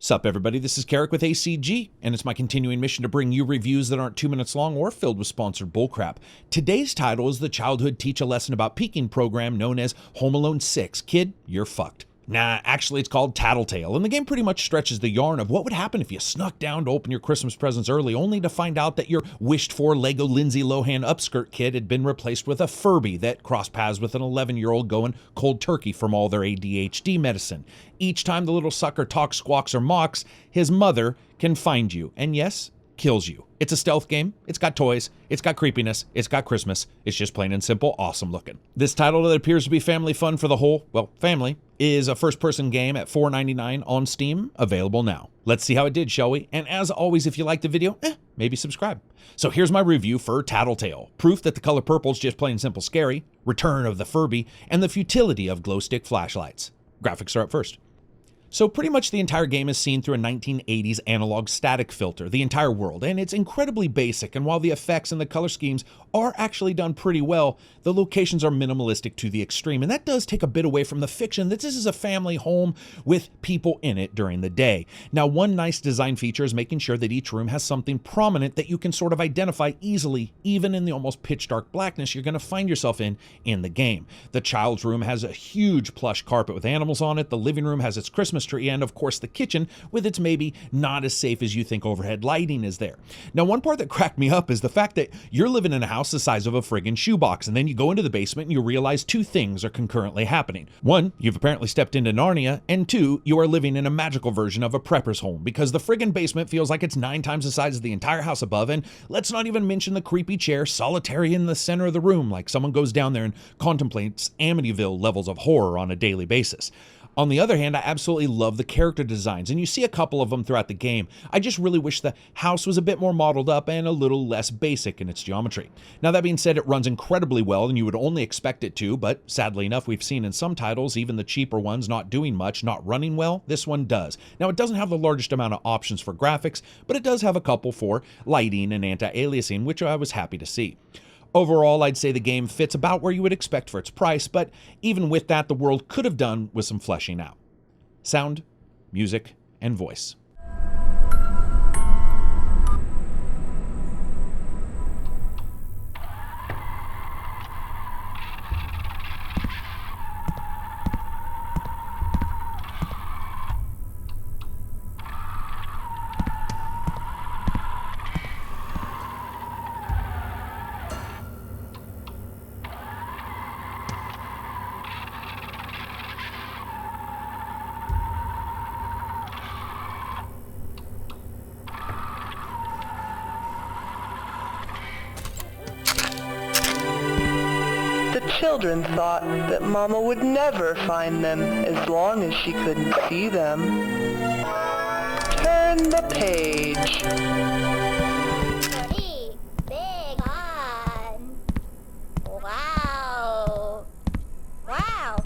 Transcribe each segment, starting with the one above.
Sup everybody, this is Karak with ACG, and it's my continuing mission to bring you reviews that aren't 2 minutes long or filled with sponsored bullcrap. Today's title is the childhood teach a lesson about peaking program known as Home Alone 6. Kid, you're fucked. Nah, actually it's called TattleTail, and the game pretty much stretches the yarn of what would happen if you snuck down to open your Christmas presents early only to find out that your wished-for Lego Lindsay Lohan upskirt kid had been replaced with a Furby that crossed paths with an 11-year-old going cold turkey from all their ADHD medicine. Each time the little sucker talks, squawks, or mocks, his mother can find you, and yes, kills you. It's a stealth game, it's got toys, it's got creepiness, it's got Christmas, it's just plain and simple awesome looking. This title that appears to be family fun for the whole, well, family, is a first-person game at $4.99 on Steam, available now. Let's see how it did, shall we? And as always, if you liked the video, maybe subscribe. So here's my review for TattleTail. Proof that the color purple's just plain simple scary, return of the Furby, and the futility of glow stick flashlights. Graphics are up first. So pretty much the entire game is seen through a 1980s analog static filter, the entire world, and it's incredibly basic, and while the effects and the color schemes are actually done pretty well, the locations are minimalistic to the extreme, and that does take a bit away from the fiction that this is a family home with people in it during the day. Now, one nice design feature is making sure that each room has something prominent that you can sort of identify easily, even in the almost pitch dark blackness you're going to find yourself in the game. The child's room has a huge plush carpet with animals on it, the living room has its Christmas tree, and of course the kitchen with its maybe not as safe as you think overhead lighting is there. Now, one part that cracked me up is the fact that you're living in a house the size of a friggin' shoebox, and then you go into the basement and you realize two things are concurrently happening. One, you've apparently stepped into Narnia, and two, you are living in a magical version of a prepper's home, because the friggin' basement feels like it's 9 times the size of the entire house above, and let's not even mention the creepy chair solitary in the center of the room, like someone goes down there and contemplates Amityville levels of horror on a daily basis. On the other hand, I absolutely love the character designs, and you see a couple of them throughout the game. I just really wish the house was a bit more modeled up and a little less basic in its geometry. Now, that being said, it runs incredibly well, and you would only expect it to, but sadly enough, we've seen in some titles, even the cheaper ones not doing much, not running well. This one does. Now, it doesn't have the largest amount of options for graphics, but it does have a couple for lighting and anti-aliasing, which I was happy to see. Overall, I'd say the game fits about where you would expect for its price, but even with that, the world could have done with some fleshing out. Sound, music, and voice. The children thought that Mama would never find them as long as she couldn't see them. Turn the page. Pretty big one. Wow. Wow.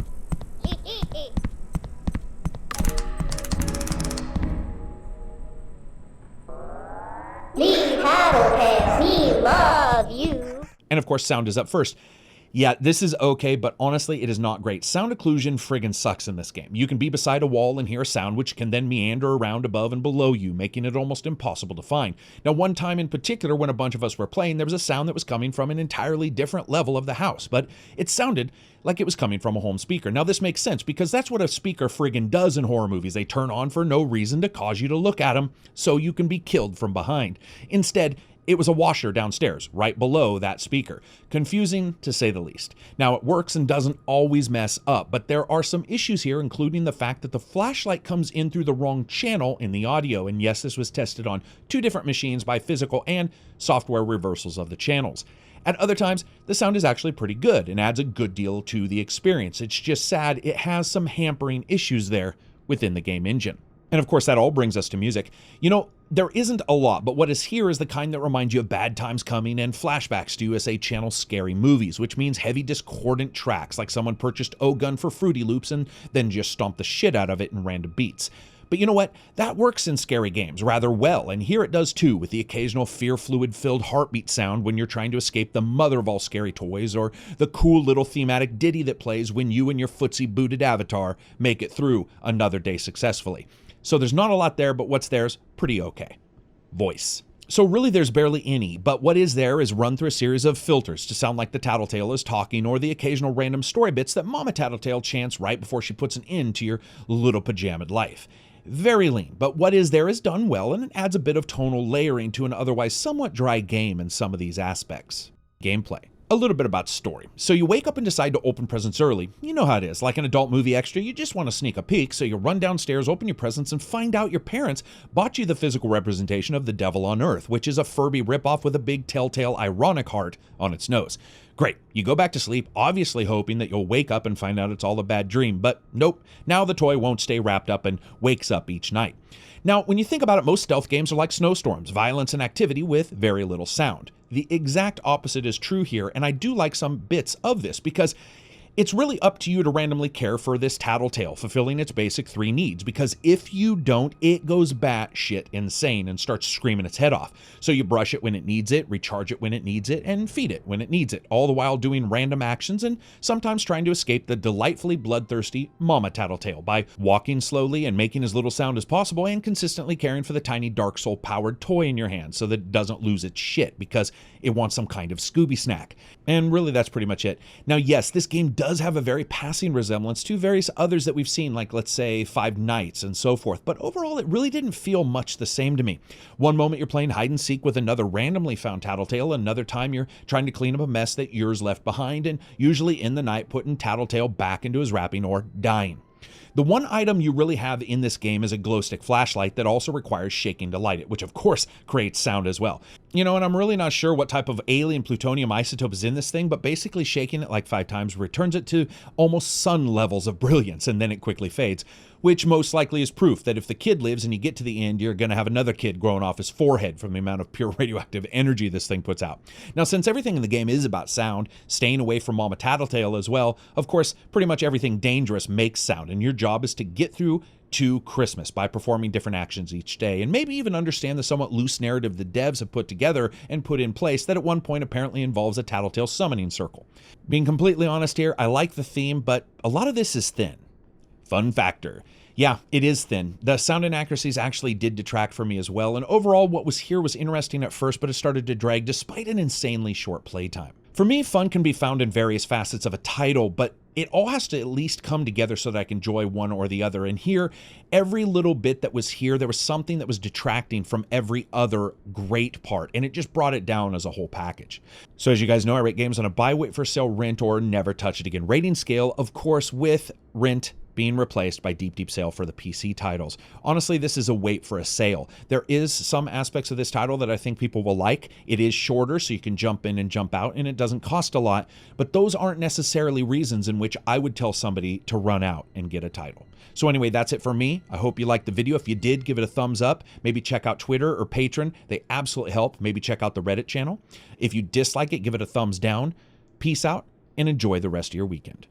Me, TattleTail, me love you. And of course, sound is up first. Yeah, this is okay, but honestly, it is not great. Sound occlusion friggin' sucks in this game. You can be beside a wall and hear a sound which can then meander around above and below you, making it almost impossible to find. Now, one time in particular, when a bunch of us were playing, there was a sound that was coming from an entirely different level of the house, but it sounded like it was coming from a home speaker. Now, this makes sense because that's what a speaker friggin' does in horror movies. They turn on for no reason to cause you to look at them so you can be killed from behind. Instead, it was a washer downstairs, right below that speaker. Confusing, to say the least. Now, it works and doesn't always mess up, but there are some issues here, including the fact that the flashlight comes in through the wrong channel in the audio, and yes, this was tested on 2 different machines by physical and software reversals of the channels. At other times, the sound is actually pretty good and adds a good deal to the experience. It's just sad it has some hampering issues there within the game engine. And of course, that all brings us to music. You know, there isn't a lot, but what is here is the kind that reminds you of Bad Times Coming and flashbacks to USA Channel scary movies, which means heavy discordant tracks, like someone purchased O-Gun for Fruity Loops and then just stomped the shit out of it in random beats. But you know what? That works in scary games rather well, and here it does too, with the occasional fear fluid-filled heartbeat sound when you're trying to escape the mother of all scary toys, or the cool little thematic ditty that plays when you and your footsie-booted avatar make it through another day successfully. So there's not a lot there, but what's there's pretty okay. Voice. So really there's barely any, but what is there is run through a series of filters to sound like the TattleTail is talking, or the occasional random story bits that Mama TattleTail chants right before she puts an end to your little pajamaed life. Very lean, but what is there is done well, and it adds a bit of tonal layering to an otherwise somewhat dry game in some of these aspects. Gameplay. A little bit about story. So you wake up and decide to open presents early. You know how it is. Like an adult movie extra, you just want to sneak a peek, so you run downstairs, open your presents, and find out your parents bought you the physical representation of the devil on Earth, which is a Furby ripoff with a big telltale ironic heart on its nose. Great. You go back to sleep, obviously hoping that you'll wake up and find out it's all a bad dream, but nope. Now the toy won't stay wrapped up and wakes up each night. Now, when you think about it, most stealth games are like snowstorms, violence and activity with very little sound. The exact opposite is true here, and I do like some bits of this because it's really up to you to randomly care for this TattleTail, fulfilling its basic 3 needs, because if you don't, it goes batshit insane and starts screaming its head off. So you brush it when it needs it, recharge it when it needs it, and feed it when it needs it, all the while doing random actions and sometimes trying to escape the delightfully bloodthirsty Mama TattleTail by walking slowly and making as little sound as possible, and consistently caring for the tiny Dark Soul powered toy in your hand so that it doesn't lose its shit because it wants some kind of Scooby snack. And really that's pretty much it. Now yes, this game does have a very passing resemblance to various others that we've seen, like let's say Five Nights and so forth, but overall it really didn't feel much the same to me. One moment you're playing hide and seek with another randomly found TattleTail, another time you're trying to clean up a mess that yours left behind, and usually in the night putting TattleTail back into his wrapping or dying. The one item you really have in this game is a glow stick flashlight that also requires shaking to light it, which of course creates sound as well. You know, and I'm really not sure what type of alien plutonium isotope is in this thing, but basically shaking it like 5 times returns it to almost sun levels of brilliance, and then it quickly fades, which most likely is proof that if the kid lives and you get to the end, you're going to have another kid growing off his forehead from the amount of pure radioactive energy this thing puts out. Now, since everything in the game is about sound, staying away from Mama TattleTail as well, of course, pretty much everything dangerous makes sound, and your job is to get through to Christmas by performing different actions each day, and maybe even understand the somewhat loose narrative the devs have put together and put in place that at one point apparently involves a TattleTail summoning circle. Being completely honest here, I like the theme, but a lot of this is thin. Fun factor. Yeah, it is thin. The sound inaccuracies actually did detract for me as well, and overall what was here was interesting at first, but it started to drag despite an insanely short playtime. For me, fun can be found in various facets of a title, but it all has to at least come together so that I can enjoy one or the other. And here, every little bit that was here, there was something that was detracting from every other great part, and it just brought it down as a whole package. So as you guys know, I rate games on a buy, wait for sale, rent, or never touch it again rating scale, of course, with rent being replaced by deep sale for the PC titles. Honestly, this is a wait for a sale. There is some aspects of this title that I think people will like. It is shorter, so you can jump in and jump out, and it doesn't cost a lot, but those aren't necessarily reasons in which I would tell somebody to run out and get a title. So anyway, that's it for me. I hope you liked the video. If you did, give it a thumbs up. Maybe check out Twitter or Patreon. They absolutely help. Maybe check out the Reddit channel. If you dislike it, give it a thumbs down. Peace out, and enjoy the rest of your weekend.